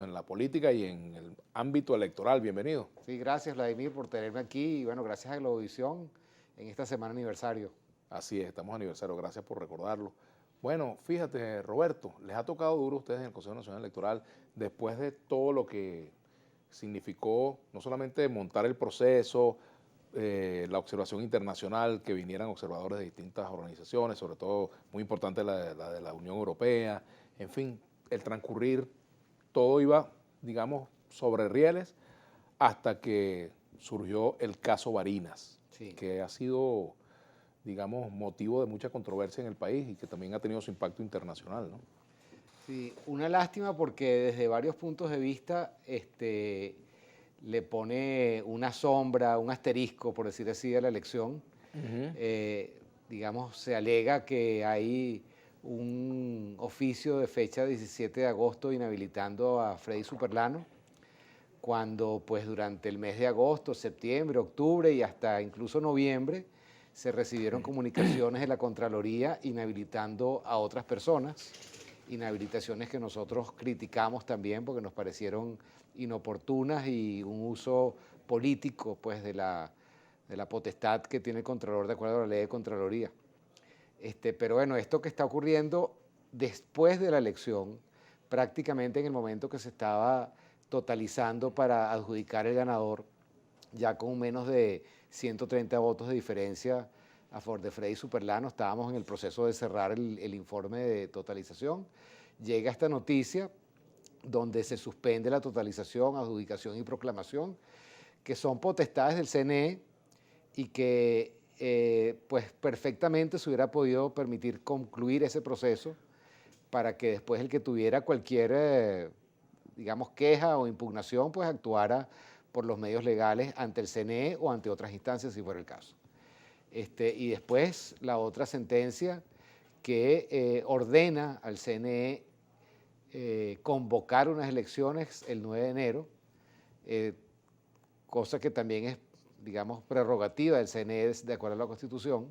en la política y en el ámbito electoral. Bienvenido. Sí, gracias Vladimir por tenerme aquí y bueno, gracias a Globovisión en esta semana aniversario. Así es, estamos aniversario, gracias por recordarlo. Bueno, fíjate, Roberto, les ha tocado duro a ustedes en el Consejo Nacional Electoral después de todo lo que significó no solamente montar el proceso, la observación internacional, que vinieran observadores de distintas organizaciones, sobre todo muy importante la de la Unión Europea, en fin, el transcurrir, todo iba, digamos, sobre rieles hasta que surgió el caso Barinas, Sí, que ha sido, digamos, motivo de mucha controversia en el país y que también ha tenido su impacto internacional, ¿no? sí, una lástima porque desde varios puntos de vista le pone una sombra, un asterisco, por decir así, a la elección. Ujú. Digamos, se alega que hay un oficio de fecha 17 de agosto inhabilitando a Freddy Superlano, cuando pues durante el mes de agosto, septiembre, octubre y hasta incluso noviembre se recibieron comunicaciones de la Contraloría inhabilitando a otras personas, inhabilitaciones que nosotros criticamos también porque nos parecieron inoportunas y un uso político pues de la potestad que tiene el Contralor de acuerdo a la ley de Contraloría. Pero bueno, esto que está ocurriendo después de la elección, prácticamente en el momento que se estaba totalizando para adjudicar el ganador, ya con menos de 130 votos de diferencia a favor de Freddy Superlano, estábamos en el proceso de cerrar el informe de totalización. Llega esta noticia donde se suspende la totalización, adjudicación y proclamación, que son potestades del CNE y que pues perfectamente se hubiera podido permitir concluir ese proceso para que después el que tuviera cualquier, digamos, queja o impugnación, pues actuara por los medios legales ante el CNE o ante otras instancias, si fuera el caso. Y después la otra sentencia que ordena al CNE convocar unas elecciones el 9 de enero, eh, cosa que también es, digamos, prerrogativa del CNE de acuerdo a la Constitución.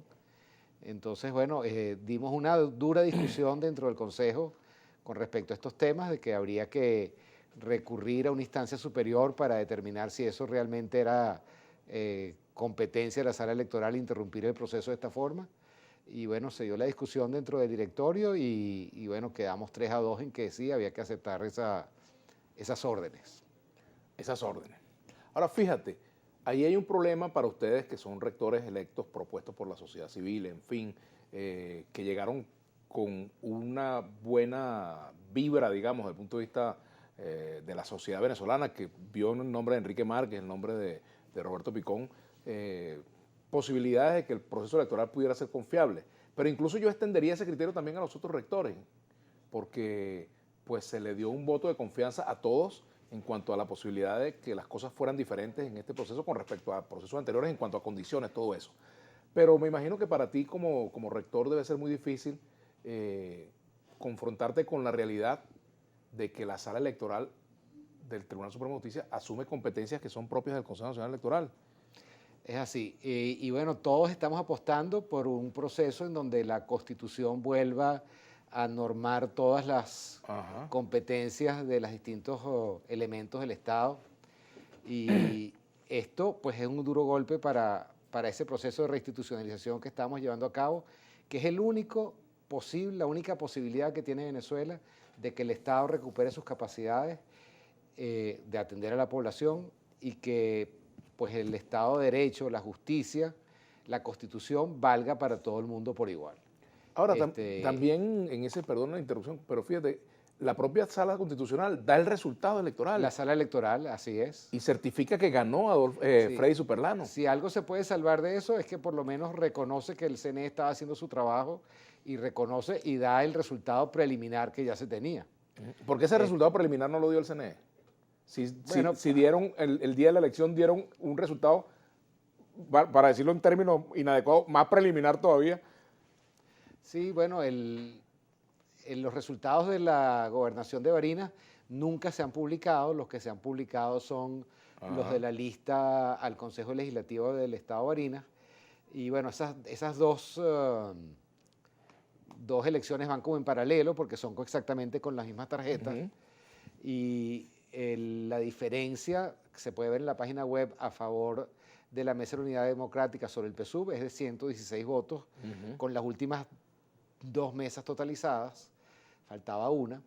Entonces, bueno, dimos una dura discusión dentro del Consejo con respecto a estos temas, de que habría que recurrir a una instancia superior para determinar si eso realmente era competencia de la sala electoral interrumpir el proceso de esta forma. Y bueno, se dio la discusión dentro del directorio y bueno, quedamos 3-2 en que sí, había que aceptar esas órdenes. Esas órdenes. Ahora, fíjate, ahí hay un problema para ustedes que son rectores electos propuestos por la sociedad civil, en fin, que llegaron con una buena vibra, digamos, desde el punto de vista de la sociedad venezolana, que vio en el nombre de Enrique Márquez, el nombre de Roberto Picón, eh, posibilidades de que el proceso electoral pudiera ser confiable. Pero incluso yo extendería ese criterio también a los otros rectores, porque pues se le dio un voto de confianza a todos en cuanto a la posibilidad de que las cosas fueran diferentes en este proceso con respecto a procesos anteriores, en cuanto a condiciones, todo eso. Pero me imagino que para ti como rector debe ser muy difícil eh, confrontarte con la realidad de que la sala electoral del Tribunal Supremo de Justicia asume competencias que son propias del Consejo Nacional Electoral. Es así. Y bueno, todos estamos apostando por un proceso en donde la Constitución vuelva a normar todas las Ajá. competencias de los distintos elementos del Estado. Y esto pues es un duro golpe para ese proceso de reinstitucionalización que estamos llevando a cabo, que es el único posible, la única posibilidad que tiene Venezuela de que el Estado recupere sus capacidades de atender a la población y que pues el Estado de Derecho, la justicia, la Constitución valga para todo el mundo por igual. Ahora, Este, también en ese, perdón la interrupción, pero fíjate, la propia sala constitucional da el resultado la electoral sala electoral, así es. y certifica que ganó Sí. Freddy Superlano. Si algo se puede salvar de eso es que por lo menos reconoce que el CNE estaba haciendo su trabajo y reconoce y da el resultado preliminar que ya se tenía. ¿Por qué ese resultado Este, preliminar no lo dio el CNE? bueno, Si dieron, el día de la elección dieron un resultado, para decirlo en términos inadecuados, más preliminar todavía. sí, bueno, los resultados de la gobernación de Barinas nunca se han publicado. Los que se han publicado son los de Ajá. la lista al Consejo Legislativo del Estado de Barinas. Y bueno, esas dos elecciones van como en paralelo porque son exactamente con las mismas tarjetas. Ujú. Y la diferencia que se puede ver en la página web a favor de la Mesa de la Unidad Democrática sobre el PSUV es de 116 votos, con las últimas 2 mesas totalizadas, faltaba una,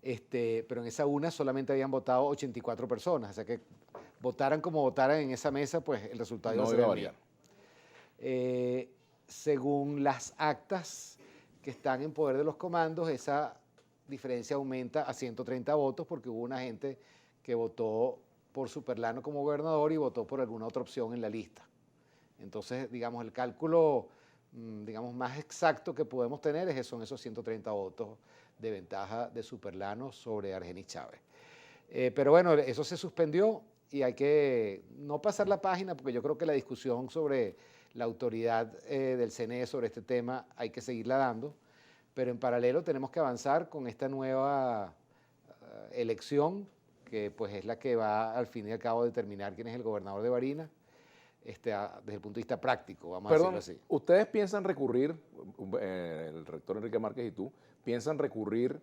pero en esa una solamente habían votado 84 personas, o sea que votaran como votaran en esa mesa, pues el resultado No iba a iba a ser variar. Según las actas que están en poder de los comandos, esa diferencia aumenta a 130 votos porque hubo una gente que votó por Superlano como gobernador y votó por alguna otra opción en la lista. Entonces, digamos, el cálculo digamos, más exacto que podemos tener son esos 130 votos de ventaja de Superlano sobre Argenis Chávez. Pero bueno, eso se suspendió y hay que no pasar la página porque yo creo que la discusión sobre la autoridad del CNE sobre este tema hay que seguirla dando, pero en paralelo tenemos que avanzar con esta nueva elección que pues es la que va al fin y al cabo a determinar quién es el gobernador de Barinas, desde el punto de vista práctico, vamos a decirlo así. ¿Ustedes piensan recurrir, el rector Enrique Márquez y tú, piensan recurrir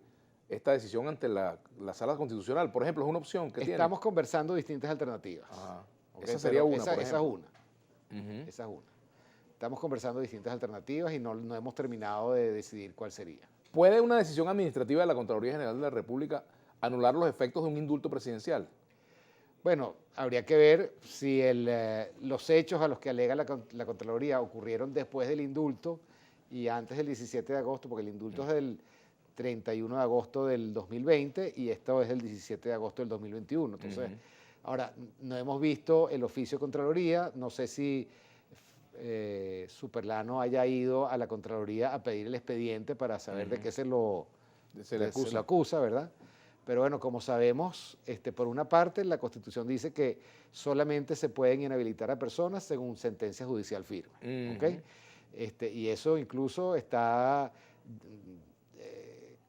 esta decisión ante la sala constitucional? Por ejemplo, ¿es una opción que tienen? Estamos conversando distintas alternativas. Okay, esa sería una, esa es una. Esa es una. Estamos conversando distintas alternativas y no hemos terminado de decidir cuál sería. ¿Puede una decisión administrativa de la Contraloría General de la República anular los efectos de un indulto presidencial? Bueno, habría que ver si los hechos a los que alega la Contraloría ocurrieron después del indulto y antes del 17 de agosto, porque el indulto es del 31 de agosto del 2020 y esto es del 17 de agosto del 2021. Entonces, ahora, no hemos visto el oficio de Contraloría, no sé si Superlano haya ido a la Contraloría a pedir el expediente para saber de qué se le acusa, ¿verdad? Pero bueno, como sabemos, por una parte, la Constitución dice que solamente se pueden inhabilitar a personas según sentencia judicial firme. ¿Okay? Y eso incluso está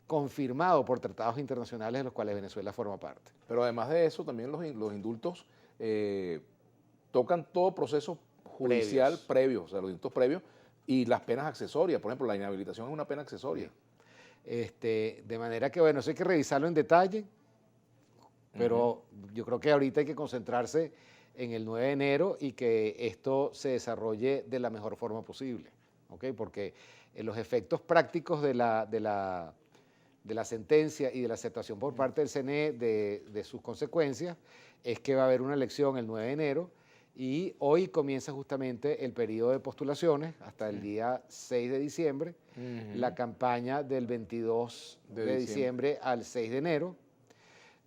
confirmado por tratados internacionales de los cuales Venezuela forma parte. Pero además de eso, también los indultos tocan todo proceso judicial previo, o sea, los indultos previos y las penas accesorias. Por ejemplo, la inhabilitación es una pena accesoria. De manera que, bueno, eso hay que revisarlo en detalle, pero yo creo que ahorita hay que concentrarse en el 9 de enero y que esto se desarrolle de la mejor forma posible, ¿okay? Porque los efectos prácticos de la sentencia y de la aceptación por parte del CNE de sus consecuencias es que va a haber una elección el 9 de enero y hoy comienza justamente el periodo de postulaciones hasta el día 6 de diciembre, la campaña del 22 de diciembre al 6 de enero.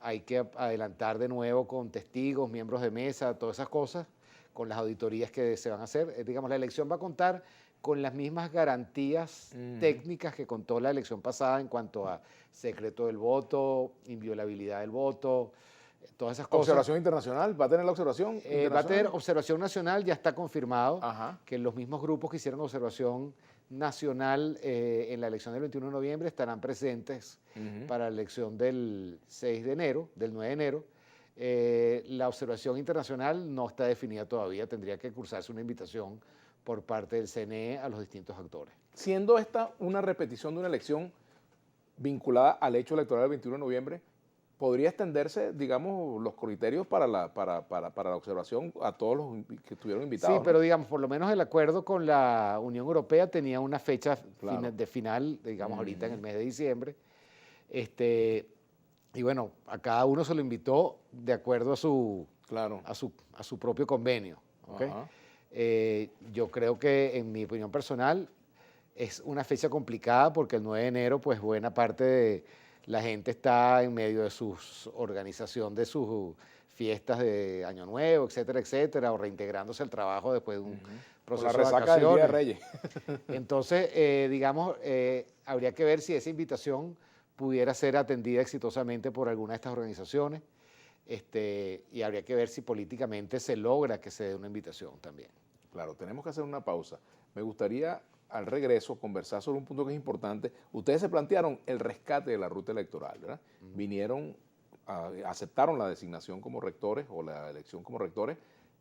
Hay que adelantar de nuevo con testigos, miembros de mesa, todas esas cosas, con las auditorías que se van a hacer. Digamos, la elección va a contar con las mismas garantías técnicas que contó la elección pasada en cuanto a secreto del voto, inviolabilidad del voto, todas esas cosas. ¿Observación internacional? ¿Va a tener la observación internacional? Va a tener observación nacional, ya está confirmado que los mismos grupos que hicieron observación nacional en la elección del 21 de noviembre estarán presentes para la elección del 6 de enero, del 9 de enero. La observación internacional no está definida todavía, tendría que cursarse una invitación por parte del CNE a los distintos actores. Siendo esta una repetición de una elección vinculada al hecho electoral del 21 de noviembre, ¿podría extenderse, digamos, los criterios para la observación a todos los que estuvieron invitados? Sí, pero digamos, por lo menos el acuerdo con la Unión Europea tenía una fecha de final, digamos, ahorita en el mes de diciembre. Y bueno, a cada uno se lo invitó de acuerdo a su propio convenio. ¿Okay? Yo creo que, en mi opinión personal, es una fecha complicada porque el 9 de enero, pues buena parte de la gente está en medio de su organización de sus fiestas de Año Nuevo, etcétera, etcétera, o reintegrándose al trabajo después de un proceso de vacaciones. Del Día de Reyes. Entonces, digamos, habría que ver si esa invitación pudiera ser atendida exitosamente por alguna de estas organizaciones, y habría que ver si políticamente se logra que se dé una invitación también. Claro, tenemos que hacer una pausa. Me gustaría, al regreso, conversar sobre un punto que es importante. Ustedes se plantearon el rescate de la ruta electoral, ¿verdad? Vinieron, aceptaron la designación como rectores o la elección como rectores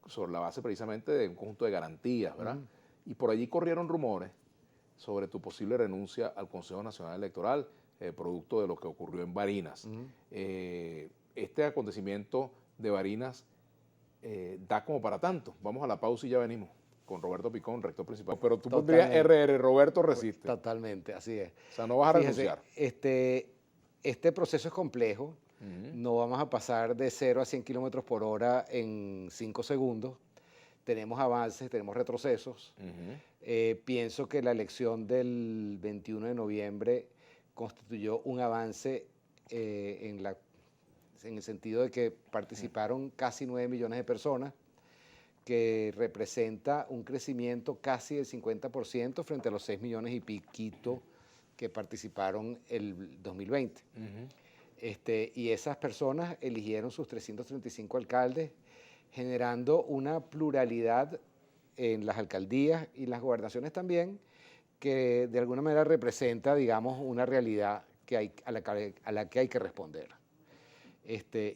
sobre la base precisamente de un conjunto de garantías, ¿verdad? Y por allí corrieron rumores sobre tu posible renuncia al Consejo Nacional Electoral, producto de lo que ocurrió en Barinas. este acontecimiento de Barinas da como para tanto. Vamos a la pausa y ya venimos con Roberto Picón, rector principal. Pero tú pondrías RR, Roberto resiste. Totalmente, así es. O sea, no vas a Fíjese, renunciar. este proceso es complejo. No vamos a pasar de 0 a 100 kilómetros por hora en 5 segundos. Tenemos avances, tenemos retrocesos. Pienso que la elección del 21 de noviembre constituyó un avance en el sentido de que participaron casi 9 millones de personas, que representa un crecimiento casi del 50% frente a los 6 millones y piquito que participaron el 2020. Y esas personas eligieron sus 335 alcaldes, generando una pluralidad en las alcaldías y las gobernaciones también, que de alguna manera representa, digamos, una realidad a la que hay que responder.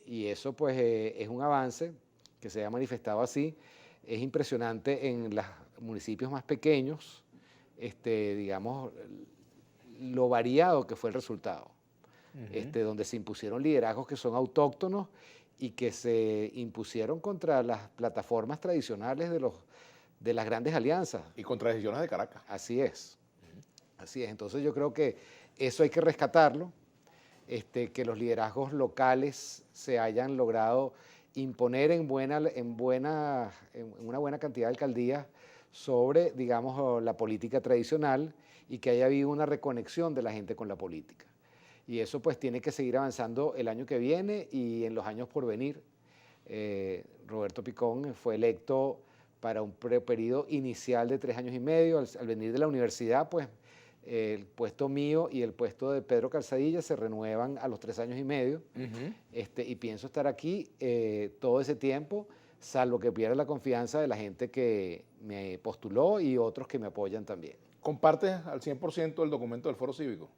Y eso pues es un avance que se ha manifestado así. Es impresionante en los municipios más pequeños, digamos, lo variado que fue el resultado, donde se impusieron liderazgos que son autóctonos y que se impusieron contra las plataformas tradicionales de las grandes alianzas. Y contra decisiones de Caracas. Así es. Así es. Entonces yo creo que eso hay que rescatarlo, que los liderazgos locales se hayan logrado imponer en una buena cantidad de alcaldías sobre, digamos, la política tradicional, y que haya habido una reconexión de la gente con la política. Y eso pues tiene que seguir avanzando el año que viene y en los años por venir. Roberto Picón fue electo para un periodo inicial de 3 años y medio. Al venir de la universidad, pues el puesto mío y el puesto de Pedro Calzadilla se renuevan a los 3 años y medio. Y pienso estar aquí todo ese tiempo, salvo que pierda la confianza de la gente que me postuló y otros que me apoyan también. ¿Compartes al 100% el documento del Foro Cívico?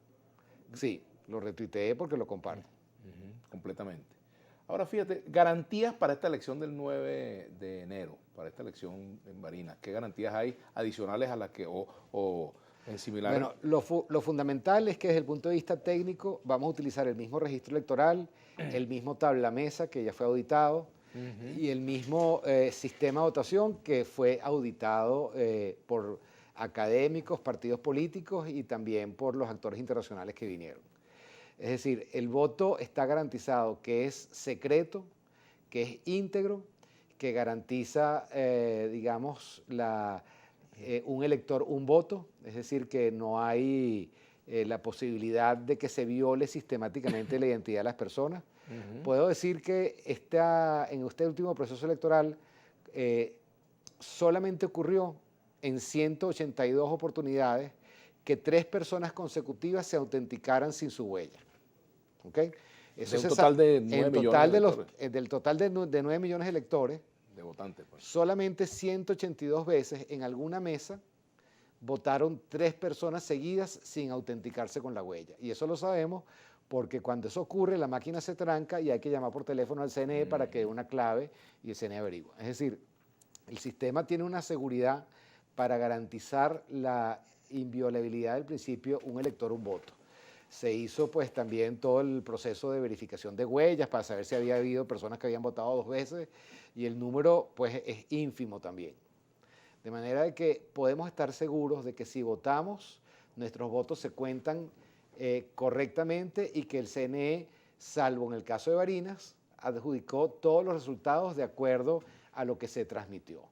Sí, lo retuiteé porque lo comparto. Completamente. Ahora fíjate, garantías para esta elección del 9 de enero, para esta elección en Barinas. ¿Qué garantías hay adicionales a las que, o en similares? Bueno, lo fundamental es que desde el punto de vista técnico vamos a utilizar el mismo registro electoral, el mismo tablamesa que ya fue auditado, y el mismo sistema de votación que fue auditado por académicos, partidos políticos y también por los actores internacionales que vinieron. Es decir, el voto está garantizado, que es secreto, que es íntegro, que garantiza, digamos, un elector, un voto, es decir, que no hay la posibilidad de que se viole sistemáticamente la identidad de las personas. Puedo decir que en este último proceso electoral solamente ocurrió en 182 oportunidades que 3 personas consecutivas se autenticaran sin su huella. ¿Okay? Eso de un total de 9 millones de electores. Del total de 9 millones de electores, de votantes, pues. Solamente 182 veces en alguna mesa votaron 3 personas seguidas sin autenticarse con la huella. Y eso lo sabemos porque cuando eso ocurre, la máquina se tranca y hay que llamar por teléfono al CNE para que dé una clave y el CNE averigua. Es decir, el sistema tiene una seguridad para garantizar la inviolabilidad del principio un elector, un voto. Se hizo pues también todo el proceso de verificación de huellas para saber si había habido personas que habían votado 2 veces, y el número pues es ínfimo también. De manera de que podemos estar seguros de que si votamos, nuestros votos se cuentan correctamente, y que el CNE, salvo en el caso de Barinas, adjudicó todos los resultados de acuerdo a lo que se transmitió.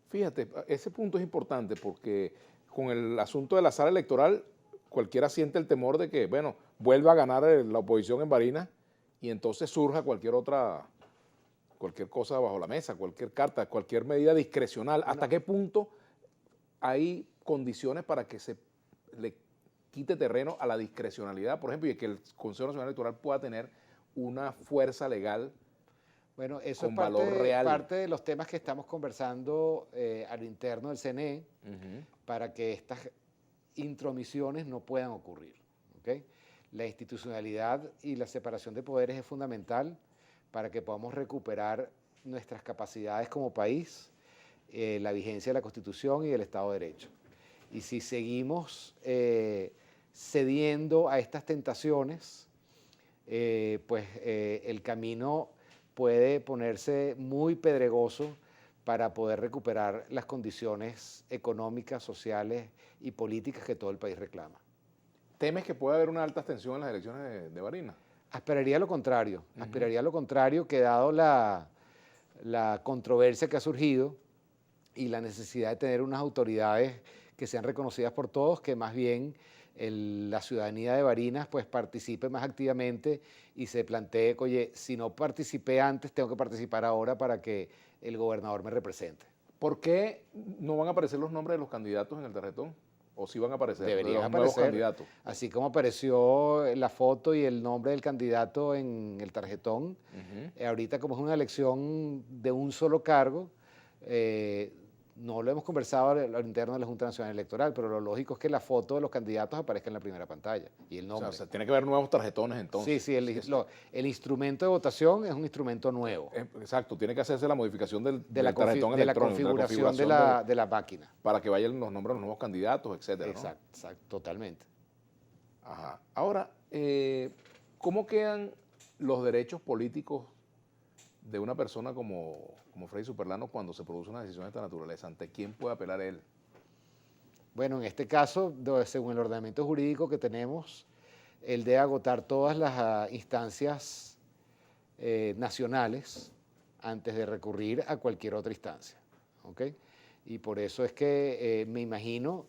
Fíjate, ese punto es importante porque con el asunto de la sala electoral, cualquiera siente el temor de que, bueno, vuelva a ganar la oposición en Barinas y entonces surja cualquier cosa bajo la mesa, cualquier carta, cualquier medida discrecional. ¿Hasta qué punto hay condiciones para que se le quite terreno a la discrecionalidad, por ejemplo, y que el Consejo Nacional Electoral pueda tener una fuerza legal? Bueno, eso con es valor real? parte de los temas que estamos conversando a lo interno del CNE, para que estas intromisiones no puedan ocurrir. ¿Okay? La institucionalidad y la separación de poderes es fundamental para que podamos recuperar nuestras capacidades como país, la vigencia de la Constitución y del Estado de Derecho. Y si seguimos cediendo a estas tentaciones, el camino puede ponerse muy pedregoso para poder recuperar las condiciones económicas, sociales y políticas que todo el país reclama. ¿Temes que puede haber una alta abstención en las elecciones de Barinas? Aspiraría a lo contrario, que dado la controversia que ha surgido y la necesidad de tener unas autoridades que sean reconocidas por todos, que más bien la ciudadanía de Barinas pues participe más activamente y se plantee, oye, si no participé antes, tengo que participar ahora para que el gobernador me represente. ¿Por qué no van a aparecer los nombres de los candidatos en el tarjetón? ¿O sí van a aparecer de Deberían los nuevos aparecer, candidatos? así como apareció la foto y el nombre del candidato en el tarjetón. Ahorita, como es una elección de un solo cargo, no lo hemos conversado a lo interno de la Junta Nacional Electoral, pero lo lógico es que la foto de los candidatos aparezca en la primera pantalla y el nombre. O sea, tiene que haber nuevos tarjetones entonces. Sí, el instrumento de votación es un instrumento nuevo. Exacto, tiene que hacerse la modificación del tarjetón De la electrónico, configuración de la máquina. para que vayan los nombres de los nuevos candidatos, etcétera, ¿no? Exacto, totalmente. Ajá. Ahora, ¿cómo quedan los derechos políticos de una persona como Freddy Superlano cuando se produce una decisión de esta naturaleza? ¿Ante quién puede apelar él? Bueno, en este caso, según el ordenamiento jurídico que tenemos, él debe agotar todas las instancias nacionales antes de recurrir a cualquier otra instancia. ¿Ok? Y por eso es que me imagino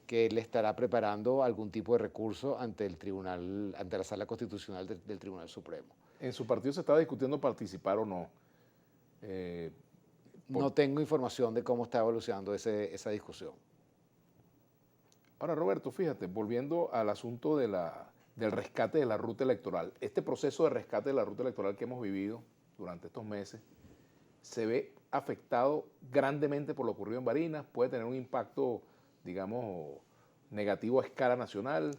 que él estará preparando algún tipo de recurso ante el tribunal, ante la Sala Constitucional del Tribunal Supremo. ¿En su partido se estaba discutiendo participar o no? No tengo información de cómo está evolucionando esa discusión. Ahora, Roberto, fíjate, volviendo al asunto del rescate de la ruta electoral, este proceso de rescate de la ruta electoral que hemos vivido durante estos meses se ve afectado grandemente por lo ocurrido en Barinas, puede tener un impacto, digamos, negativo a escala nacional.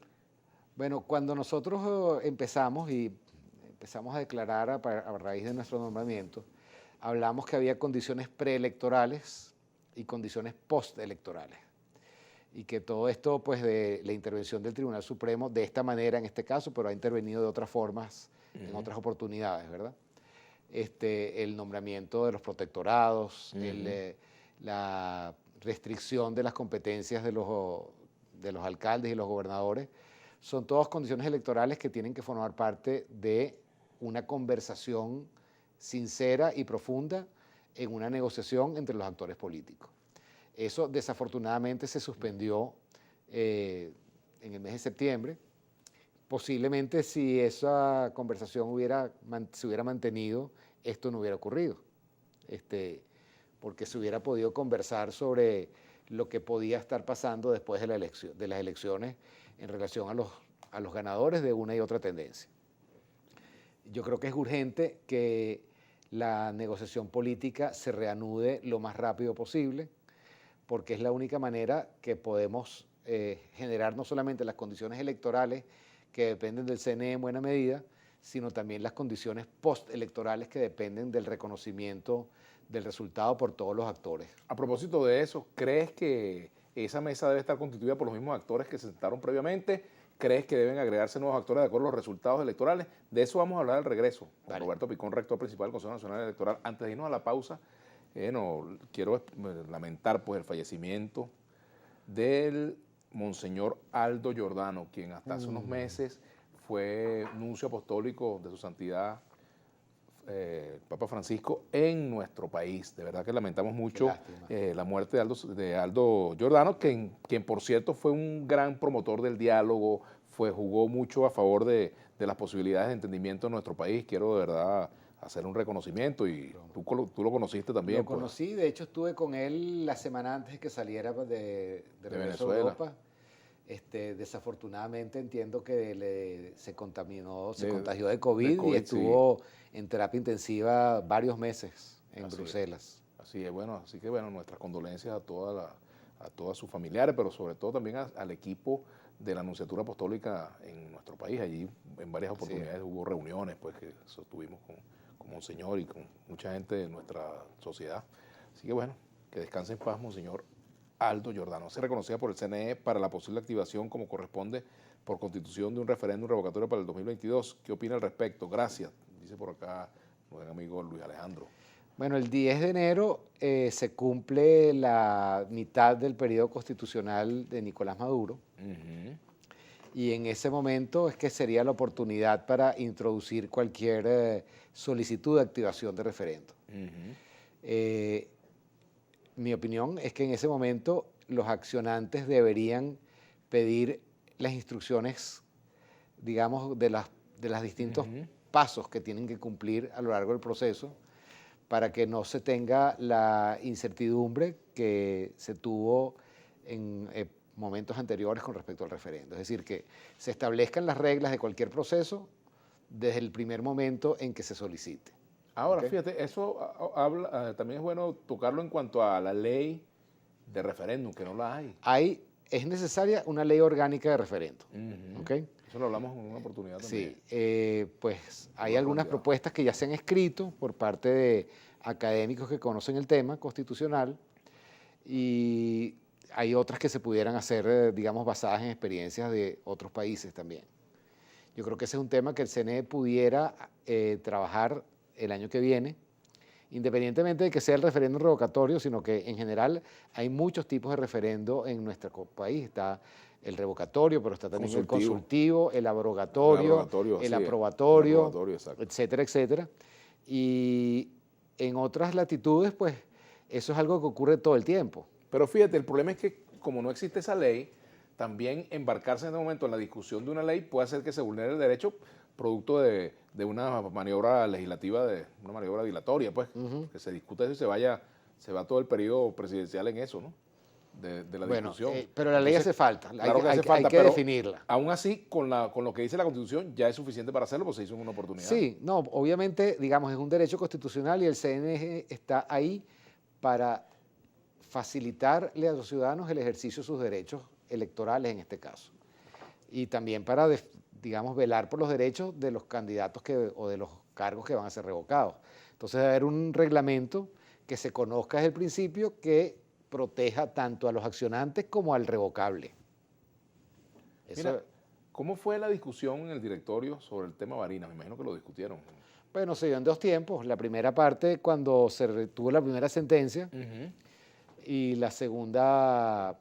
Bueno, cuando nosotros empezamos a declarar a raíz de nuestro nombramiento, hablamos que había condiciones preelectorales y condiciones postelectorales. Y que todo esto, pues, de la intervención del Tribunal Supremo, de esta manera en este caso, pero ha intervenido de otras formas, en otras oportunidades, ¿verdad? El nombramiento de los protectorados, la restricción de las competencias de los alcaldes y los gobernadores, son todas condiciones electorales que tienen que formar parte de una conversación sincera y profunda en una negociación entre los actores políticos. Eso desafortunadamente se suspendió en el mes de septiembre. Posiblemente si esa conversación se hubiera mantenido, esto no hubiera ocurrido. Porque se hubiera podido conversar sobre lo que podía estar pasando después de las elecciones en relación a los ganadores de una y otra tendencia. Yo creo que es urgente que la negociación política se reanude lo más rápido posible, porque es la única manera que podemos generar no solamente las condiciones electorales que dependen del CNE en buena medida, sino también las condiciones postelectorales que dependen del reconocimiento del resultado por todos los actores. A propósito de eso, ¿crees que esa mesa debe estar constituida por los mismos actores que se sentaron previamente? ¿Crees que deben agregarse nuevos actores de acuerdo a los resultados electorales? De eso vamos a hablar al regreso. Con Vale. Roberto Picón, rector principal del Consejo Nacional Electoral. Antes de irnos a la pausa, quiero lamentar pues, el fallecimiento del monseñor Aldo Giordano, quien hasta hace unos meses fue nuncio apostólico de su santidad Papa Francisco en nuestro país. De verdad que lamentamos mucho la muerte de Aldo Giordano, quien por cierto fue un gran promotor del diálogo, jugó mucho a favor de las posibilidades de entendimiento en nuestro país. Quiero de verdad hacer un reconocimiento y tú lo conociste también. Lo conocí, de hecho estuve con él la semana antes de que saliera de regreso a Europa. Desafortunadamente entiendo que se contagió de COVID y estuvo en terapia intensiva varios meses en Bruselas. Así es, bueno, así que bueno, nuestras condolencias a todas sus familiares, pero sobre todo también al equipo de la Nunciatura Apostólica en nuestro país. Allí en varias oportunidades hubo reuniones pues, que sostuvimos con Monseñor y con mucha gente de nuestra sociedad. Así que bueno, que descanse en paz, Monseñor Aldo Giordano. Se reconocida por el CNE para la posible activación como corresponde por constitución de un referéndum revocatorio para el 2022. ¿Qué opina al respecto? Gracias, dice por acá nuestro amigo Luis Alejandro. Bueno, el 10 de enero se cumple la mitad del periodo constitucional de Nicolás Maduro. Y en ese momento es que sería la oportunidad para introducir cualquier solicitud de activación de referendo. Mi opinión es que en ese momento los accionantes deberían pedir las instrucciones, digamos, de los distintos pasos que tienen que cumplir a lo largo del proceso para que no se tenga la incertidumbre que se tuvo en momentos anteriores con respecto al referendo. Es decir, que se establezcan las reglas de cualquier proceso desde el primer momento en que se solicite. Ahora, fíjate, eso también es bueno tocarlo en cuanto a la ley de referéndum, que no la hay. Es necesaria una ley orgánica de referendo. ¿Okay? Eso lo hablamos en una oportunidad también. Sí, pues hay algunas propuestas que ya se han escrito por parte de académicos que conocen el tema constitucional y hay otras que se pudieran hacer, digamos, basadas en experiencias de otros países también. Yo creo que ese es un tema que el CNE pudiera trabajar el año que viene, independientemente de que sea el referéndum revocatorio, sino que en general hay muchos tipos de referendo en nuestro país. Está el revocatorio, pero está también el consultivo, el abrogatorio, el aprobatorio, etcétera, etcétera. Y en otras latitudes, pues, eso es algo que ocurre todo el tiempo. Pero fíjate, el problema es que como no existe esa ley, también embarcarse en este momento en la discusión de una ley puede hacer que se vulnere el derecho producto de una maniobra legislativa, de una maniobra dilatoria, pues, que se discuta eso y se va todo el periodo presidencial en eso, ¿no? De la discusión. Pero la ley hace falta, claro hay que definirla. Aún así, con lo que dice la Constitución, ya es suficiente para hacerlo, pues se hizo en una oportunidad. Sí, no, obviamente, digamos, es un derecho constitucional y el CNE está ahí para facilitarle a los ciudadanos el ejercicio de sus derechos electorales en este caso. Y también para, digamos, velar por los derechos de los candidatos o de los cargos que van a ser revocados. Entonces debe haber un reglamento que se conozca desde el principio que proteja tanto a los accionantes como al revocable. Mira, ¿cómo fue la discusión en el directorio sobre el tema Barinas? Me imagino que lo discutieron. Bueno, se dio en dos tiempos. La primera parte cuando se tuvo la primera sentencia y la segunda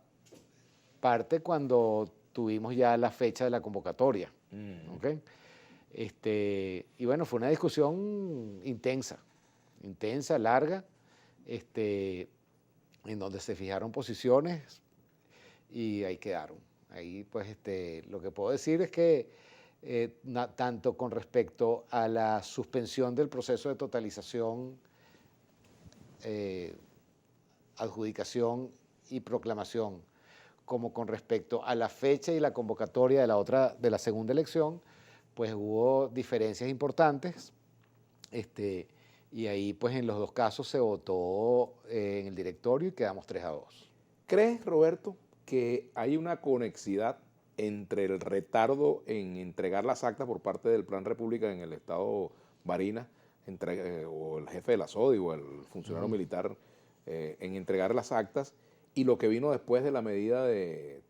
parte cuando tuvimos ya la fecha de la convocatoria. ¿Okay? Y bueno, fue una discusión intensa, larga, en donde se fijaron posiciones y ahí quedaron. Ahí pues lo que puedo decir es que tanto con respecto a la suspensión del proceso de totalización, adjudicación y proclamación, como con respecto a la fecha y la convocatoria de la segunda elección, pues hubo diferencias importantes, y ahí pues en los dos casos se votó en el directorio y quedamos 3-2. ¿Crees, Roberto, que hay una conexidad entre el retardo en entregar las actas por parte del Plan República en el estado Barinas, o el jefe de la SODI o el funcionario militar en entregar las actas, y lo que vino después de la medida del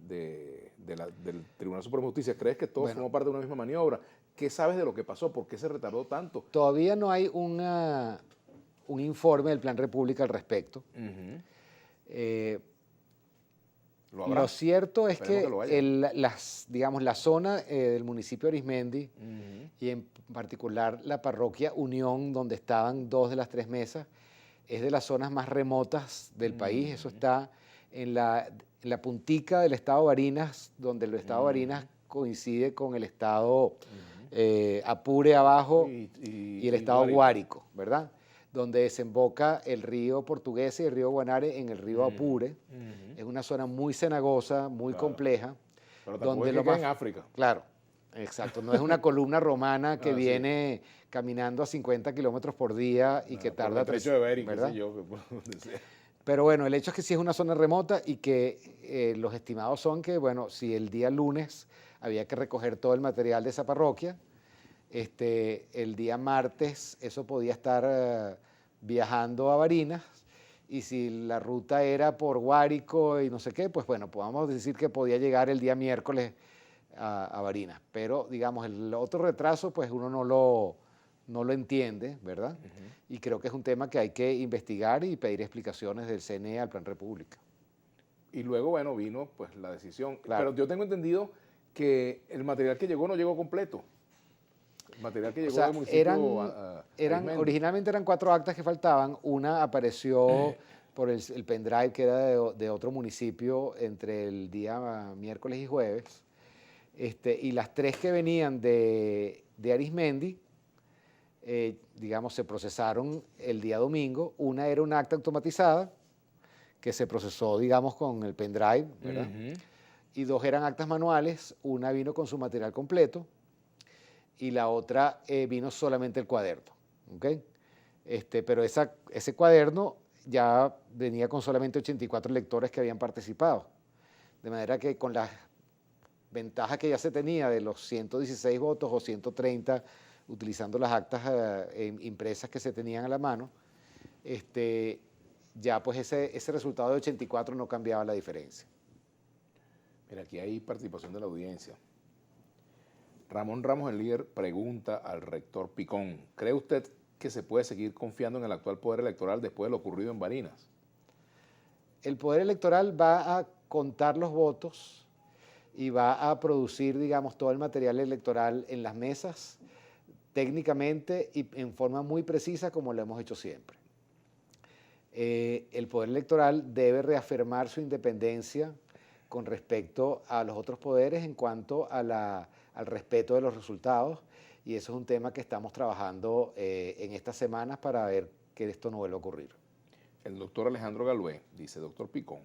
Tribunal Supremo de Justicia? ¿Crees que todo formó parte de una misma maniobra? ¿Qué sabes de lo que pasó? ¿Por qué se retardó tanto? Todavía no hay un informe del Plan República al respecto. Lo cierto es que la zona del municipio de Arismendi y en particular la parroquia Unión, donde estaban 2 de las 3 mesas, es de las zonas más remotas del país. Eso está en la puntica del estado Barinas, donde el estado Barinas coincide con el estado Apure abajo y el estado Guárico, ¿verdad? Donde desemboca el río Portuguesa y el río Guanare en el río Apure. Es una zona muy cenagosa, muy compleja. Pero donde lo más en África. Claro, exacto. No es una columna romana que viene caminando a 50 kilómetros por día y que tarda 3 horas, ¿verdad? Pero bueno, el hecho es que sí es una zona remota y que los estimados son que, bueno, si el día lunes había que recoger todo el material de esa parroquia, el día martes eso podía estar viajando a Barinas, y si la ruta era por Guárico y no sé qué, pues bueno, podemos decir que podía llegar el día miércoles a Barinas. Pero, digamos, el otro retraso, pues uno no lo entiende, ¿verdad? Y creo que es un tema que hay que investigar y pedir explicaciones del CNE al Plan República. Y luego, bueno, vino pues la decisión. Claro. Pero yo tengo entendido que el material que llegó no llegó completo. El material que llegó del municipio originalmente eran 4 actas que faltaban. Una apareció por el pendrive que era de otro municipio entre el día miércoles y jueves. Y las 3 que venían de Arismendi, digamos, se procesaron el día domingo. Una era un acta automatizada que se procesó, digamos, con el pendrive, ¿verdad? Y 2 eran actas manuales. Una vino con su material completo y la otra vino solamente el cuaderno, ¿ok? Pero ese cuaderno ya venía con solamente 84 lectores que habían participado. De manera que con las ventajas que ya se tenía de los 116 votos o 130 utilizando las actas impresas que se tenían a la mano, ya pues ese resultado de 84 no cambiaba la diferencia. Mira, aquí hay participación de la audiencia. Ramón Ramos, el líder, pregunta al rector Picón: ¿cree usted que se puede seguir confiando en el actual poder electoral después de lo ocurrido en Barinas? El poder electoral va a contar los votos y va a producir, digamos, todo el material electoral en las mesas, técnicamente y en forma muy precisa, como lo hemos hecho siempre. El poder electoral debe reafirmar su independencia con respecto a los otros poderes en cuanto al respeto de los resultados, y eso es un tema que estamos trabajando en estas semanas para ver que esto no vuelva a ocurrir. El doctor Alejandro Galué dice: doctor Picón,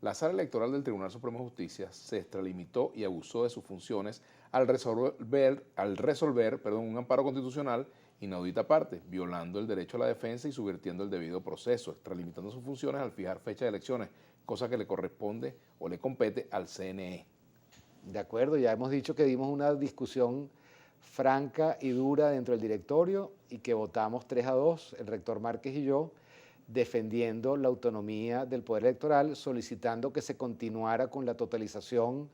la Sala Electoral del Tribunal Supremo de Justicia se extralimitó y abusó de sus funciones al resolver un amparo constitucional inaudita parte, violando el derecho a la defensa y subvirtiendo el debido proceso, extralimitando sus funciones al fijar fecha de elecciones, cosa que le corresponde o le compete al CNE. De acuerdo, ya hemos dicho que dimos una discusión franca y dura dentro del directorio y que votamos 3-2, el rector Márquez y yo, defendiendo la autonomía del Poder Electoral, solicitando que se continuara con la totalización,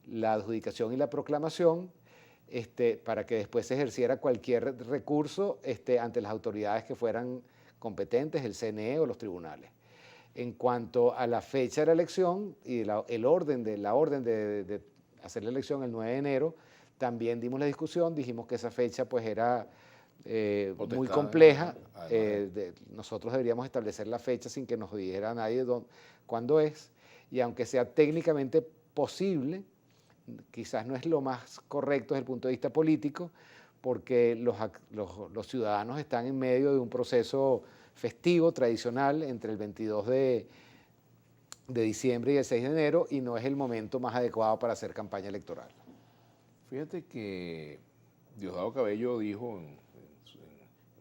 la adjudicación y la proclamación, para que después se ejerciera cualquier recurso ante las autoridades que fueran competentes, el CNE o los tribunales. En cuanto a la fecha de la elección y la orden de hacer la elección el 9 de enero, también dimos la discusión, dijimos que esa fecha pues era muy compleja. Nosotros deberíamos establecer la fecha sin que nos dijera nadie cuándo es, y aunque sea técnicamente posible, quizás no es lo más correcto desde el punto de vista político, porque los ciudadanos están en medio de un proceso festivo tradicional entre el 22 de diciembre y el 6 de enero, y no es el momento más adecuado para hacer campaña electoral. Fíjate que Diosdado Cabello dijo en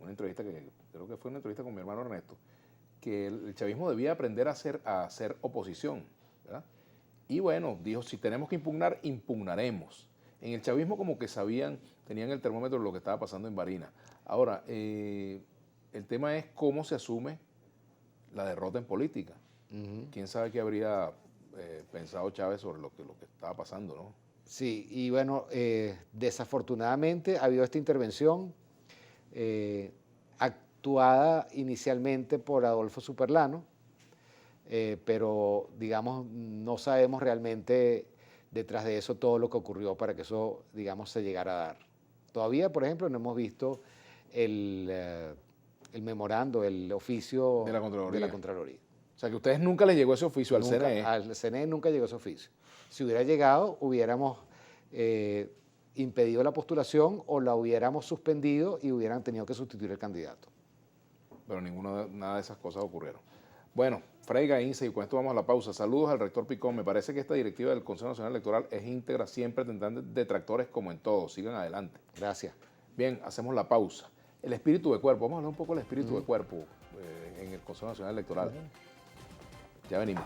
una entrevista, que creo que fue una entrevista con mi hermano Ernesto, que el chavismo debía aprender a hacer oposición, ¿verdad? Y bueno, dijo: si tenemos que impugnar, impugnaremos. En el chavismo como que tenían el termómetro de lo que estaba pasando en Barinas. Ahora, el tema es cómo se asume la derrota en política. ¿Quién sabe qué habría pensado Chávez sobre lo que estaba pasando, no? Sí, y bueno, desafortunadamente ha habido esta intervención actuada inicialmente por Adolfo Superlano, pero digamos no sabemos realmente detrás de eso todo lo que ocurrió para que eso, digamos, se llegara a dar. Todavía, por ejemplo, no hemos visto el memorando, el oficio de la Contraloría. O sea, que a ustedes nunca les llegó ese oficio al CNE. Al CNE nunca llegó ese oficio. Si hubiera llegado, hubiéramos impedido la postulación o la hubiéramos suspendido y hubieran tenido que sustituir el candidato. Pero nada de esas cosas ocurrieron. Bueno, Fray Gainza, y con esto vamos a la pausa. Saludos al rector Picón. Me parece que esta directiva del Consejo Nacional Electoral es íntegra, siempre tendrán detractores como en todo. Sigan adelante. Gracias. Bien, hacemos la pausa. El espíritu de cuerpo. Vamos a hablar un poco del espíritu de cuerpo en el Consejo Nacional Electoral. Ya venimos.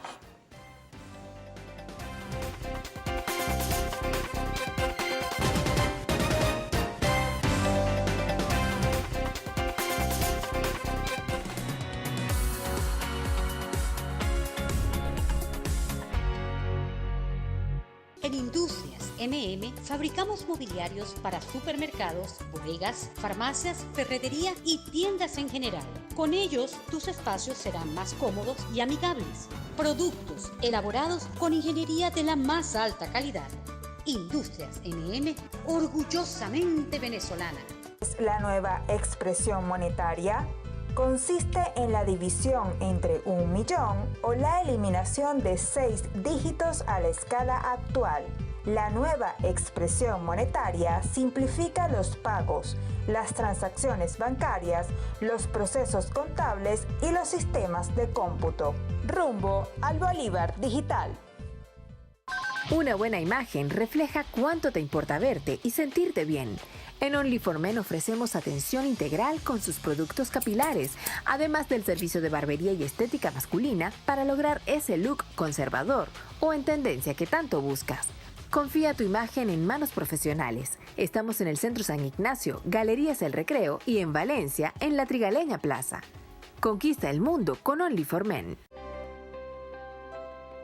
En Industrias MM fabricamos mobiliarios para supermercados, bodegas, farmacias, ferretería y tiendas en general. Con ellos, tus espacios serán más cómodos y amigables. Productos elaborados con ingeniería de la más alta calidad. Industrias MM, orgullosamente venezolana. La nueva expresión monetaria consiste en la división entre 1 millón o la eliminación de 6 dígitos a la escala actual. La nueva expresión monetaria simplifica los pagos, las transacciones bancarias, los procesos contables y los sistemas de cómputo. Rumbo al Bolívar digital. Una buena imagen refleja cuánto te importa verte y sentirte bien. En Only4Men ofrecemos atención integral con sus productos capilares, además del servicio de barbería y estética masculina para lograr ese look conservador o en tendencia que tanto buscas. Confía tu imagen en manos profesionales. Estamos en el Centro San Ignacio, Galerías El Recreo y en Valencia, en la Trigaleña Plaza. Conquista el mundo con Only4Men.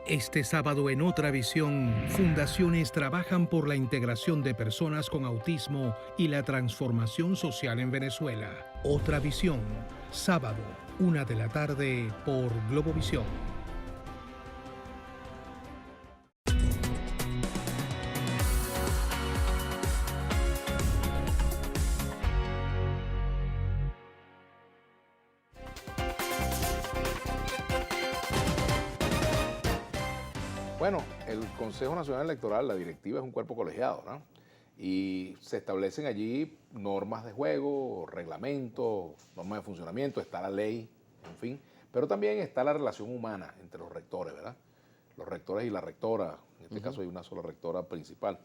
Este sábado en Otra Visión, fundaciones trabajan por la integración de personas con autismo y la transformación social en Venezuela. Otra Visión, sábado, 1 de la tarde por Globovisión. Bueno, el Consejo Nacional Electoral, la directiva, es un cuerpo colegiado, ¿no? Y se establecen allí normas de juego, reglamentos, normas de funcionamiento, está la ley, en fin. Pero también está la relación humana entre los rectores, ¿verdad? Los rectores y la rectora, en este caso hay una sola rectora principal.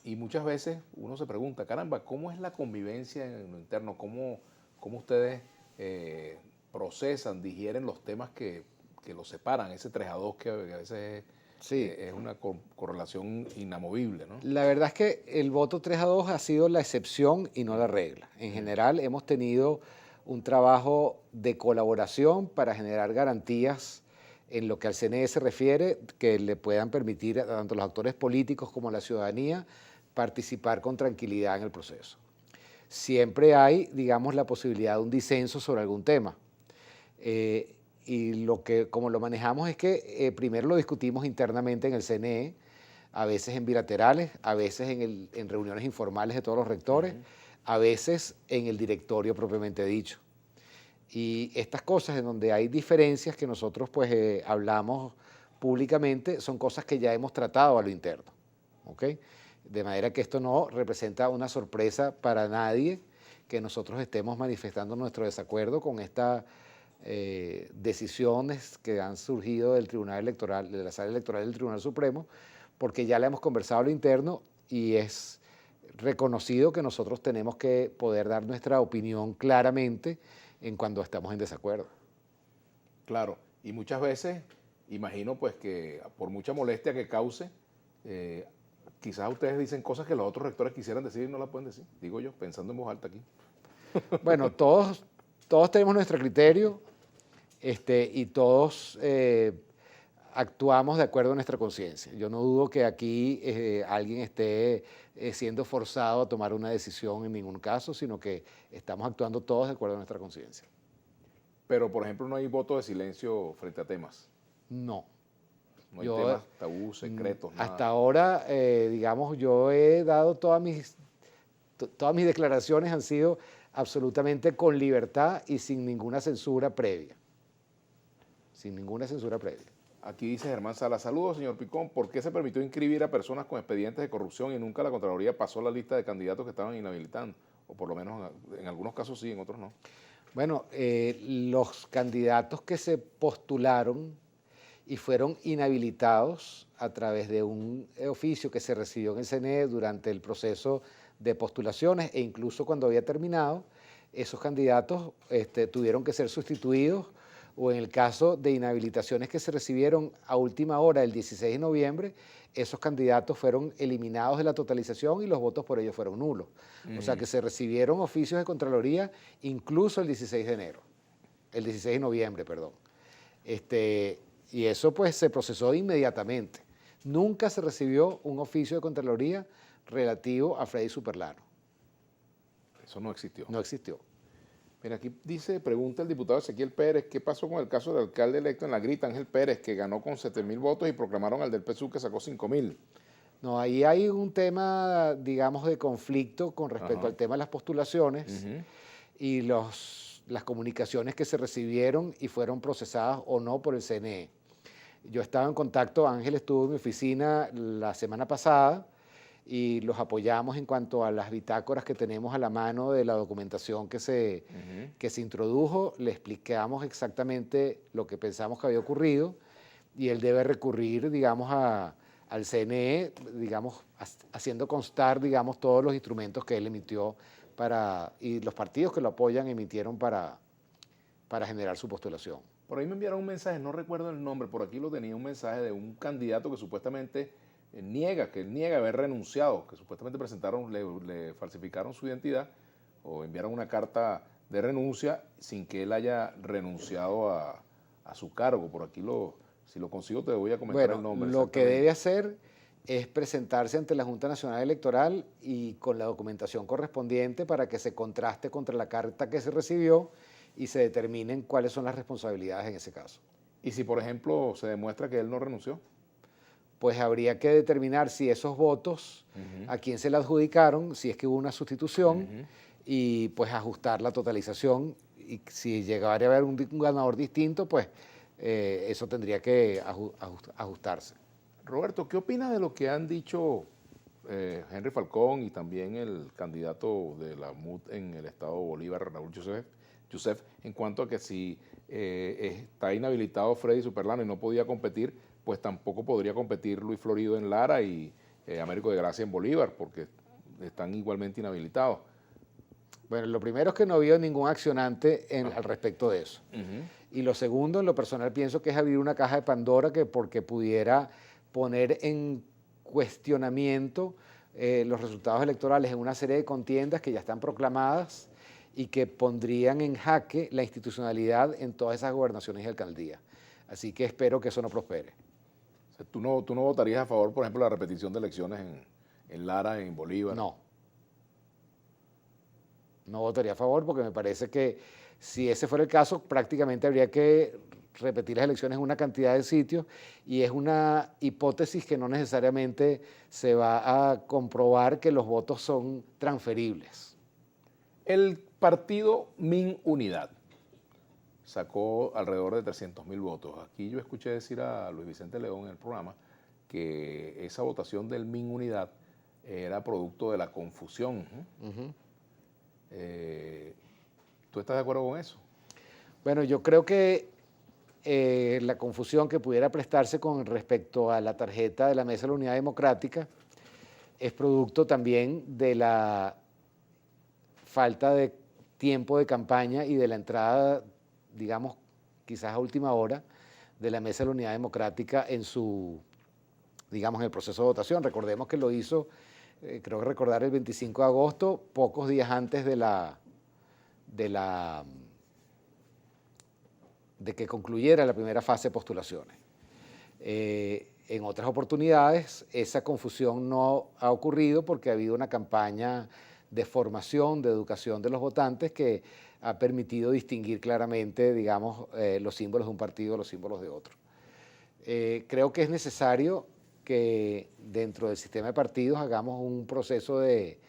Y muchas veces uno se pregunta, caramba, ¿cómo es la convivencia en lo interno? ¿Cómo ustedes procesan, digieren los temas que los separan, ese 3-2 que a veces es una correlación inamovible, ¿no? La verdad es que el voto 3-2 ha sido la excepción y no la regla. En general hemos tenido un trabajo de colaboración para generar garantías en lo que al CNE se refiere, que le puedan permitir a tanto los actores políticos como a la ciudadanía participar con tranquilidad en el proceso. Siempre hay, digamos, la posibilidad de un disenso sobre algún tema. Y como lo manejamos es que primero lo discutimos internamente en el CNE, a veces en bilaterales, a veces en reuniones informales de todos los rectores, a veces en el directorio propiamente dicho. Y estas cosas en donde hay diferencias que nosotros pues hablamos públicamente son cosas que ya hemos tratado a lo interno, ¿ok? De manera que esto no representa una sorpresa para nadie que nosotros estemos manifestando nuestro desacuerdo con estas decisiones que han surgido del Tribunal Electoral, de la Sala Electoral del Tribunal Supremo, porque ya le hemos conversado a lo interno y es reconocido que nosotros tenemos que poder dar nuestra opinión claramente en cuando estamos en desacuerdo. Claro, y muchas veces, imagino pues que por mucha molestia que cause, quizás ustedes dicen cosas que los otros rectores quisieran decir y no las pueden decir, digo yo, pensando en voz alta aquí. Bueno, todos tenemos nuestro criterio y todos actuamos de acuerdo a nuestra conciencia. Yo no dudo que aquí alguien esté siendo forzado a tomar una decisión en ningún caso, sino que estamos actuando todos de acuerdo a nuestra conciencia. Pero, por ejemplo, no hay voto de silencio frente a temas. No. No hay temas tabú, secretos, nada. Hasta ahora, digamos, yo he dado todas mis declaraciones han sido absolutamente con libertad y sin ninguna censura previa. Sin ninguna censura previa. Aquí dice Germán Sala, saludos señor Picón, ¿por qué se permitió inscribir a personas con expedientes de corrupción y nunca la Contraloría pasó la lista de candidatos que estaban inhabilitando? O por lo menos en algunos casos sí, en otros no. Bueno, los candidatos que se postularon y fueron inhabilitados a través de un oficio que se recibió en el CNE durante el proceso de postulaciones e incluso cuando había terminado, esos candidatos tuvieron que ser sustituidos o en el caso de inhabilitaciones que se recibieron a última hora el 16 de noviembre, esos candidatos fueron eliminados de la totalización y los votos por ellos fueron nulos. O sea que se recibieron oficios de Contraloría incluso el 16 de noviembre, perdón. Y eso pues se procesó inmediatamente. Nunca se recibió un oficio de Contraloría relativo a Freddy Superlano. Eso no existió. No existió. Mira, aquí dice, pregunta el diputado Ezequiel Pérez, ¿qué pasó con el caso del alcalde electo en La Grita, Ángel Pérez, que ganó con 7.000 votos y proclamaron al del PSUV que sacó 5.000? No, ahí hay un tema, digamos, de conflicto con respecto Ajá. al tema de las postulaciones y las comunicaciones que se recibieron y fueron procesadas o no por el CNE. Yo estaba en contacto, Ángel estuvo en mi oficina la semana pasada y los apoyamos en cuanto a las bitácoras que tenemos a la mano de la documentación que se introdujo. Le explicamos exactamente lo que pensamos que había ocurrido y él debe recurrir, digamos, al CNE, digamos, haciendo constar, digamos, todos los instrumentos que él emitió y los partidos que lo apoyan emitieron para generar su postulación. Por ahí me enviaron un mensaje, no recuerdo el nombre, por aquí lo tenía, un mensaje de un candidato que supuestamente niega haber renunciado, que supuestamente presentaron, le falsificaron su identidad o enviaron una carta de renuncia sin que él haya renunciado a su cargo. Por aquí si lo consigo te voy a comentar el nombre. Lo que debe hacer es presentarse ante la Junta Nacional Electoral y con la documentación correspondiente para que se contraste contra la carta que se recibió y se determinen cuáles son las responsabilidades en ese caso. ¿Y si, por ejemplo, se demuestra que él no renunció? Pues habría que determinar si esos votos, a quién se le adjudicaron, si es que hubo una sustitución, y pues ajustar la totalización. Y si llegara a haber un ganador distinto, pues eso tendría que ajustarse. Roberto, ¿qué opinas de lo que han dicho Henry Falcón y también el candidato de la MUD en el estado de Bolívar, Raúl Yusef, en cuanto a que si está inhabilitado Freddy Superlano y no podía competir, pues tampoco podría competir Luis Florido en Lara y Américo de Gracia en Bolívar, porque están igualmente inhabilitados? Bueno, lo primero es que no ha habido ningún accionante al respecto de eso. Y lo segundo, en lo personal, pienso que es abrir una caja de Pandora porque pudiera poner en cuestionamiento los resultados electorales en una serie de contiendas que ya están proclamadas y que pondrían en jaque la institucionalidad en todas esas gobernaciones y alcaldías. Así que espero que eso no prospere. O sea, ¿tú no votarías a favor, por ejemplo, de la repetición de elecciones en Lara, en Bolívar? No. No votaría a favor porque me parece que si ese fuera el caso, prácticamente habría que repetir las elecciones en una cantidad de sitios y es una hipótesis que no necesariamente se va a comprobar que los votos son transferibles. El partido Min Unidad sacó alrededor de 300.000 votos. Aquí yo escuché decir a Luis Vicente León en el programa que esa votación del Min Unidad era producto de la confusión. ¿Tú estás de acuerdo con eso? Bueno, yo creo que la confusión que pudiera prestarse con respecto a la tarjeta de la Mesa de la Unidad Democrática es producto también de la falta de tiempo de campaña y de la entrada, digamos, quizás a última hora, de la Mesa de la Unidad Democrática en en el proceso de votación. Recordemos que lo hizo, creo que recordar, el 25 de agosto, pocos días antes de que concluyera la primera fase de postulaciones. En otras oportunidades, esa confusión no ha ocurrido porque ha habido una campaña de formación, de educación de los votantes que ha permitido distinguir claramente, digamos, los símbolos de un partido de los símbolos de otro. Creo que es necesario que dentro del sistema de partidos hagamos un proceso de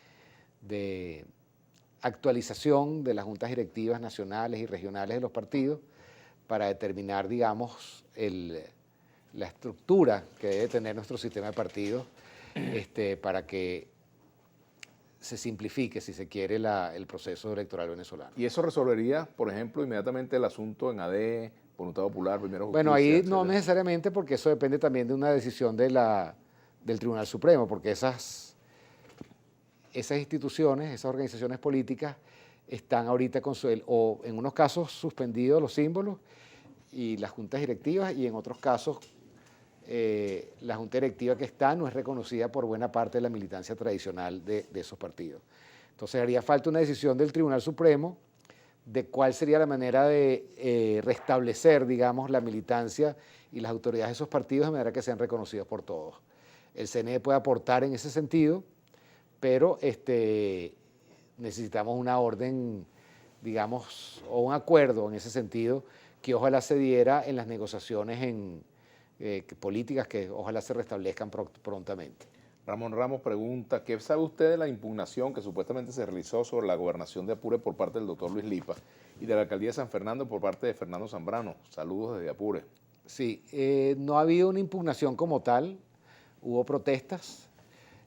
actualización de las juntas directivas nacionales y regionales de los partidos para determinar, digamos, la estructura que debe tener nuestro sistema de partidos para que se simplifique, si se quiere, el proceso electoral venezolano. ¿Y eso resolvería, por ejemplo, inmediatamente el asunto en AD, Voluntad Popular, Primero Justicia? Bueno, ahí no etcétera? necesariamente, porque eso depende también de una decisión del Tribunal Supremo, porque esas instituciones, esas organizaciones políticas están ahorita o en unos casos suspendidos los símbolos y las juntas directivas, y en otros casos la junta directiva que está no es reconocida por buena parte de la militancia tradicional de esos partidos. Entonces haría falta una decisión del Tribunal Supremo de cuál sería la manera de restablecer, digamos, la militancia y las autoridades de esos partidos de manera que sean reconocidos por todos. El CNE puede aportar en ese sentido, pero necesitamos una orden, digamos, o un acuerdo en ese sentido que ojalá se diera en las negociaciones políticas que ojalá se restablezcan prontamente. Ramón Ramos pregunta, ¿qué sabe usted de la impugnación que supuestamente se realizó sobre la gobernación de Apure por parte del doctor Luis Lipa y de la alcaldía de San Fernando por parte de Fernando Zambrano? Saludos desde Apure. Sí, no ha habido una impugnación como tal, hubo protestas,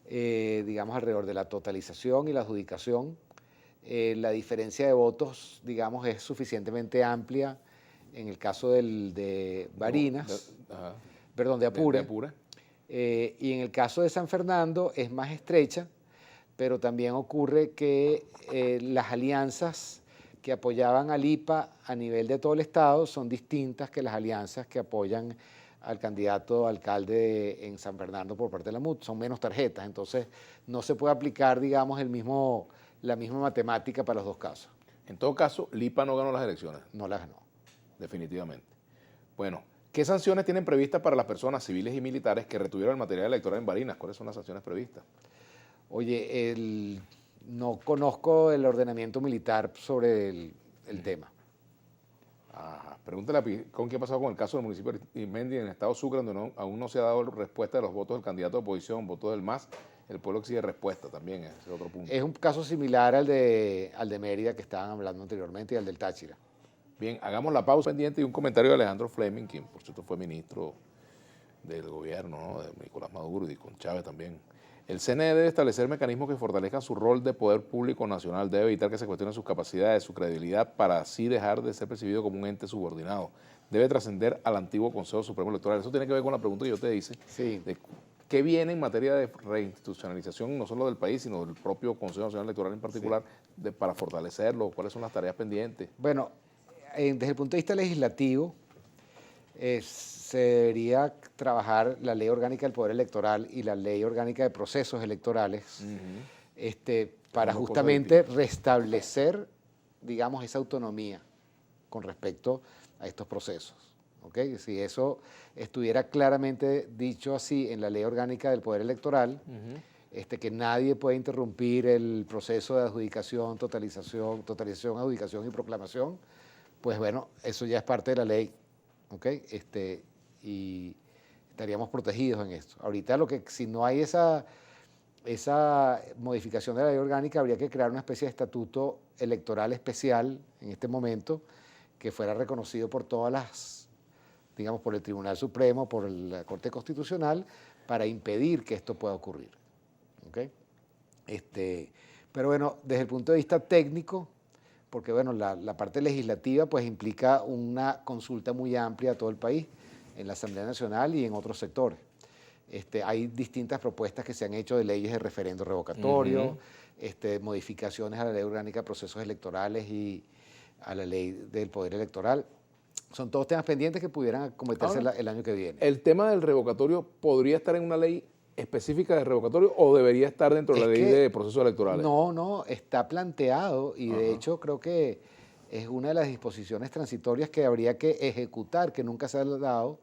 digamos, alrededor de la totalización y la adjudicación. La diferencia de votos, digamos, es suficientemente amplia en el caso de Barinas, perdón, de Apure. De Apure. Y en el caso de San Fernando es más estrecha, pero también ocurre que las alianzas que apoyaban al IPA a nivel de todo el estado son distintas que las alianzas que apoyan al candidato alcalde en San Fernando por parte de la MUT. Son menos tarjetas, entonces no se puede aplicar, digamos, la misma matemática para los dos casos. En todo caso, Lipa no ganó las elecciones. No las ganó. Definitivamente. Bueno, ¿qué sanciones tienen previstas para las personas civiles y militares que retuvieron el material electoral en Barinas? ¿Cuáles son las sanciones previstas? Oye, no conozco el ordenamiento militar sobre el tema. Ajá. Pregúntale a Picón qué ha pasado con el caso del municipio de Arismendi en el estado Sucre, donde aún no se ha dado respuesta de los votos del candidato de oposición, votos del MAS. El pueblo exige respuesta también, ese es otro punto. Es un caso similar al de Mérida que estaban hablando anteriormente y al del Táchira. Bien, hagamos la pausa pendiente y un comentario de Alejandro Fleming, quien por cierto fue ministro del gobierno, ¿no?, de Nicolás Maduro y con Chávez también. El CNE debe establecer mecanismos que fortalezcan su rol de poder público nacional, debe evitar que se cuestionen sus capacidades, su credibilidad, para así dejar de ser percibido como un ente subordinado. Debe trascender al antiguo Consejo Supremo Electoral. Eso tiene que ver con la pregunta que yo te hice, sí, de qué viene en materia de reinstitucionalización, no solo del país, sino del propio Consejo Nacional Electoral en particular, sí, para fortalecerlo, cuáles son las tareas pendientes. Bueno, desde el punto de vista legislativo, se debería trabajar la Ley Orgánica del Poder Electoral y la Ley Orgánica de Procesos Electorales para justamente restablecer, digamos, esa autonomía con respecto a estos procesos. ¿Okay? Si eso estuviera claramente dicho así en la Ley Orgánica del Poder Electoral, que nadie puede interrumpir el proceso de adjudicación, totalización, adjudicación y proclamación, pues bueno, eso ya es parte de la ley, ¿ok? Y estaríamos protegidos en esto. Ahorita si no hay esa modificación de la ley orgánica, habría que crear una especie de estatuto electoral especial en este momento que fuera reconocido por todas las, digamos, por el Tribunal Supremo, por la Corte Constitucional, para impedir que esto pueda ocurrir, ¿ok? Pero bueno, desde el punto de vista técnico, porque bueno, la parte legislativa pues implica una consulta muy amplia a todo el país, en la Asamblea Nacional y en otros sectores. Hay distintas propuestas que se han hecho de leyes de referendo revocatorio, modificaciones a la Ley Orgánica de Procesos Electorales y a la Ley del Poder Electoral. Son todos temas pendientes que pudieran acometerse el año que viene. ¿El tema del revocatorio podría estar en una ley específica de revocatorio o debería estar dentro de la ley de procesos electorales? No, está planteado y de hecho creo que es una de las disposiciones transitorias que habría que ejecutar, que nunca se ha dado,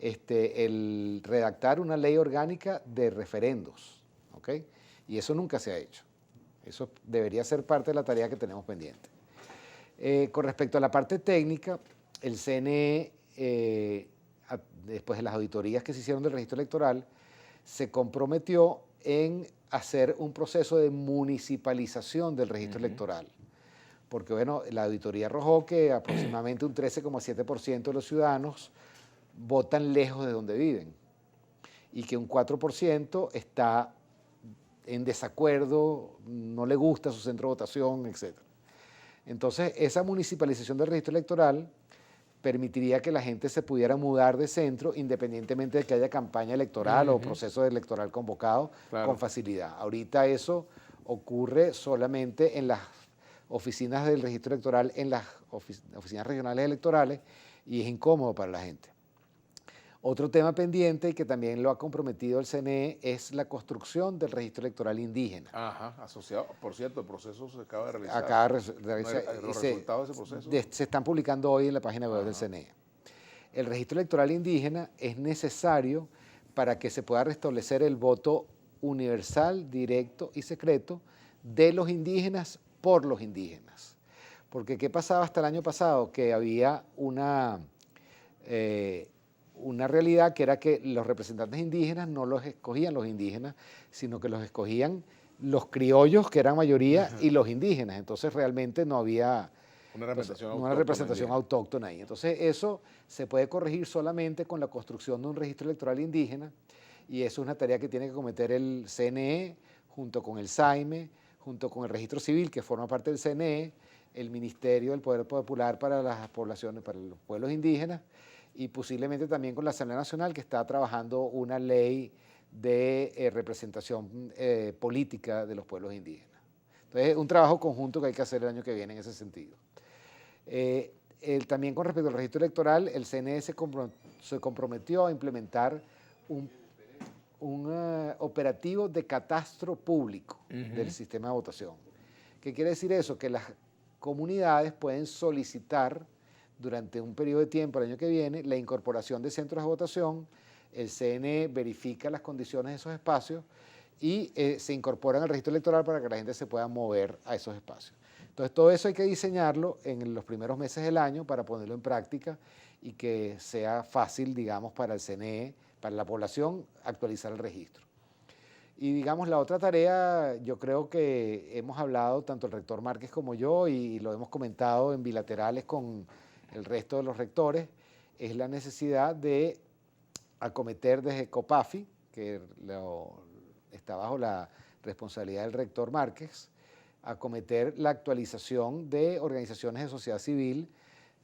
el redactar una ley orgánica de referendos, ¿ok? Y eso nunca se ha hecho. Eso debería ser parte de la tarea que tenemos pendiente. Con respecto a la parte técnica, el CNE, después de las auditorías que se hicieron del registro electoral, se comprometió en hacer un proceso de municipalización del registro electoral. Porque, bueno, la auditoría arrojó que aproximadamente un 13,7% de los ciudadanos votan lejos de donde viven y que un 4% está en desacuerdo, no le gusta su centro de votación, etc. Entonces, esa municipalización del registro electoral permitiría que la gente se pudiera mudar de centro independientemente de que haya campaña electoral o proceso electoral convocado con facilidad. Ahorita eso ocurre solamente en las oficinas del registro electoral, en las oficinas regionales electorales, y es incómodo para la gente. Otro tema pendiente y que también lo ha comprometido el CNE es la construcción del registro electoral indígena. Ajá, asociado. Por cierto, el proceso se acaba de realizar. Acá Los resultados de ese proceso. se están publicando hoy en la página web del CNE. El registro electoral indígena es necesario para que se pueda restablecer el voto universal, directo y secreto de los indígenas por los indígenas. Porque ¿qué pasaba hasta el año pasado? Que había una realidad que era que los representantes indígenas no los escogían los indígenas, sino que los escogían los criollos, que eran mayoría, y los indígenas. Entonces realmente no había una representación autóctona ahí. Entonces eso se puede corregir solamente con la construcción de un registro electoral indígena, y eso es una tarea que tiene que cometer el CNE junto con el SAIME, junto con el registro civil que forma parte del CNE, el Ministerio del Poder Popular para las poblaciones, para los pueblos indígenas, y posiblemente también con la Asamblea Nacional, que está trabajando una ley de representación política de los pueblos indígenas. Entonces, un trabajo conjunto que hay que hacer el año que viene en ese sentido. También con respecto al registro electoral, el CNE se comprometió a implementar un operativo de catastro público del sistema de votación. ¿Qué quiere decir eso? Que las comunidades pueden solicitar durante un periodo de tiempo, el año que viene, la incorporación de centros de votación. El CNE verifica las condiciones de esos espacios y se incorporan al registro electoral para que la gente se pueda mover a esos espacios. Entonces, todo eso hay que diseñarlo en los primeros meses del año para ponerlo en práctica y que sea fácil, digamos, para el CNE, para la población, actualizar el registro. Y, digamos, la otra tarea, yo creo que hemos hablado, tanto el rector Márquez como yo, y lo hemos comentado en bilaterales con el resto de los rectores, es la necesidad de acometer desde COPAFI, que está bajo la responsabilidad del rector Márquez, acometer la actualización de organizaciones de sociedad civil,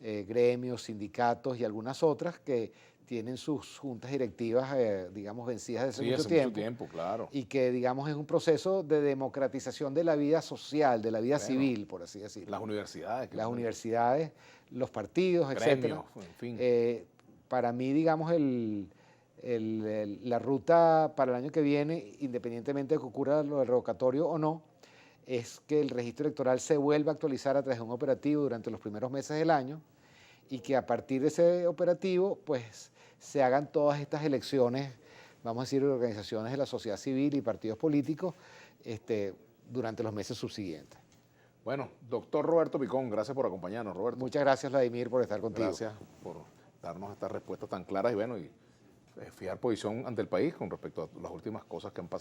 gremios, sindicatos y algunas otras que tienen sus juntas directivas, digamos, vencidas desde mucho tiempo, claro. Y que, digamos, es un proceso de democratización de la vida social, de la vida civil, por así decirlo. Las universidades. Las universidades, los partidos, gremios, etcétera. En fin. Para mí, digamos, la ruta para el año que viene, independientemente de que ocurra lo del revocatorio o no, es que el registro electoral se vuelva a actualizar a través de un operativo durante los primeros meses del año y que a partir de ese operativo, pues, se hagan todas estas elecciones, vamos a decir, organizaciones de la sociedad civil y partidos políticos durante los meses subsiguientes. Bueno, doctor Roberto Picón, gracias por acompañarnos, Roberto. Muchas gracias, Vladimir, por estar contigo. Gracias por darnos estas respuestas tan claras y bueno, y fijar posición ante el país con respecto a las últimas cosas que han pasado.